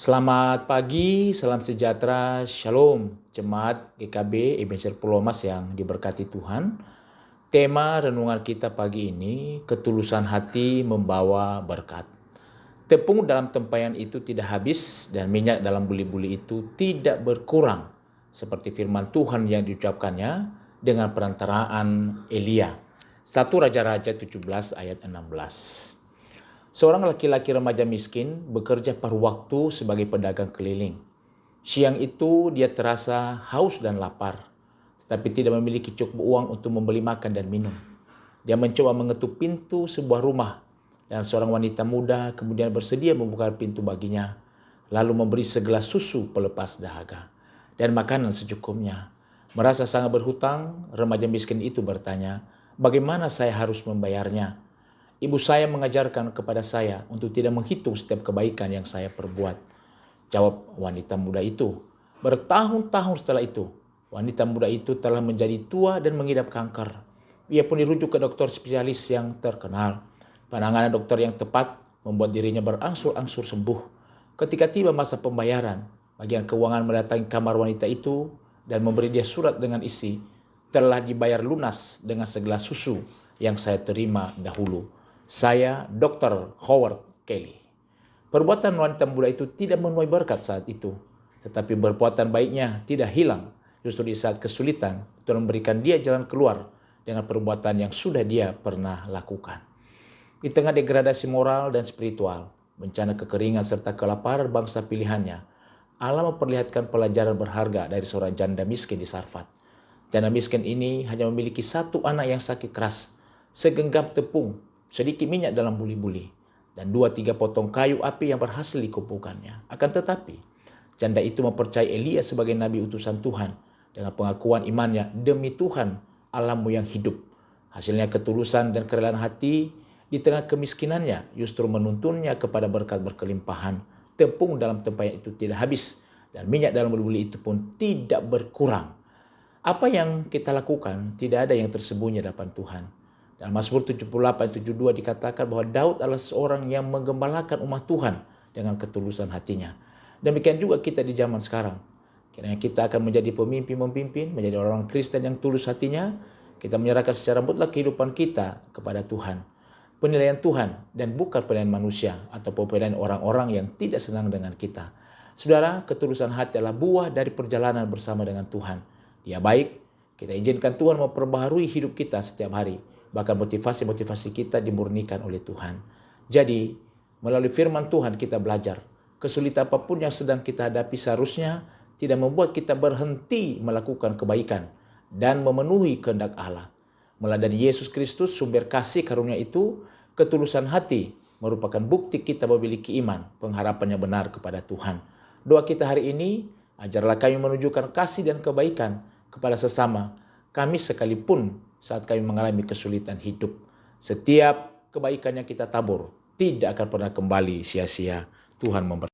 Selamat pagi, salam sejahtera, shalom, jemaat GKB Ebenezer Pulau Mas yang diberkati Tuhan. Tema renungan kita pagi ini, ketulusan hati membawa berkat. Tepung dalam tempayan itu tidak habis dan minyak dalam buli-buli itu tidak berkurang. Seperti firman Tuhan yang diucapkannya dengan perantaraan Elia. 1 Raja-Raja 17 ayat 16. Seorang laki-laki remaja miskin bekerja paruh waktu sebagai pedagang keliling. Siang itu dia terasa haus dan lapar, tetapi tidak memiliki cukup uang untuk membeli makan dan minum. Dia mencoba mengetuk pintu sebuah rumah, dan seorang wanita muda kemudian bersedia membuka pintu baginya, lalu memberi segelas susu pelepas dahaga dan makanan secukupnya. Merasa sangat berhutang, remaja miskin itu bertanya, "Bagaimana saya harus membayarnya? Ibu saya mengajarkan kepada saya untuk tidak menghitung setiap kebaikan yang saya perbuat." Jawab wanita muda itu. Bertahun-tahun setelah itu, wanita muda itu telah menjadi tua dan mengidap kanker. Ia pun dirujuk ke dokter spesialis yang terkenal. Penanganan dokter yang tepat membuat dirinya berangsur-angsur sembuh. Ketika tiba masa pembayaran, bagian keuangan mendatangi kamar wanita itu dan memberi dia surat dengan isi, "Telah dibayar lunas dengan segelas susu yang saya terima dahulu. Saya Dr. Howard Kelly." Perbuatan wanita muda itu tidak menuai berkat saat itu, tetapi perbuatan baiknya tidak hilang. Justru di saat kesulitan, Tuhan memberikan dia jalan keluar dengan perbuatan yang sudah dia pernah lakukan. Di tengah degradasi moral dan spiritual, bencana kekeringan serta kelaparan bangsa pilihannya, Allah memperlihatkan pelajaran berharga dari seorang janda miskin di Sarfat. Janda miskin ini hanya memiliki satu anak yang sakit keras, segenggam tepung, sedikit minyak dalam buli-buli, dan 2-3 potong kayu api yang berhasil dikumpulkannya. Akan tetapi, janda itu mempercayai Elia sebagai nabi utusan Tuhan dengan pengakuan imannya, "Demi Tuhan, Allahmu yang hidup." Hasilnya ketulusan dan kerelaan hati di tengah kemiskinannya justru menuntunnya kepada berkat berkelimpahan. Tepung dalam tempayan itu tidak habis dan minyak dalam buli-buli itu pun tidak berkurang. Apa yang kita lakukan tidak ada yang tersembunyi di hadapan Tuhan. Dalam Mazmur 78-72 dikatakan bahwa Daud adalah seorang yang menggembalakan umat Tuhan dengan ketulusan hatinya. Demikian juga kita di zaman sekarang. Kiranya kita akan menjadi pemimpin-memimpin, menjadi orang Kristen yang tulus hatinya. Kita menyerahkan secara mutlak kehidupan kita kepada Tuhan. Penilaian Tuhan dan bukan penilaian manusia atau penilaian orang-orang yang tidak senang dengan kita. Saudara, ketulusan hati adalah buah dari perjalanan bersama dengan Tuhan. Dia baik, kita izinkan Tuhan memperbaharui hidup kita setiap hari. Bahkan motivasi-motivasi kita dimurnikan oleh Tuhan. Jadi, melalui firman Tuhan kita belajar. Kesulitan apapun yang sedang kita hadapi seharusnya tidak membuat kita berhenti melakukan kebaikan dan memenuhi kehendak Allah. Meladani Yesus Kristus, sumber kasih karunia itu, ketulusan hati merupakan bukti kita memiliki iman, pengharapan yang benar kepada Tuhan. Doa kita hari ini, ajarlah kami menunjukkan kasih dan kebaikan kepada sesama kami sekalipun saat kami mengalami kesulitan hidup. Setiap kebaikan yang kita tabur tidak akan pernah kembali sia-sia. Tuhan memberkati.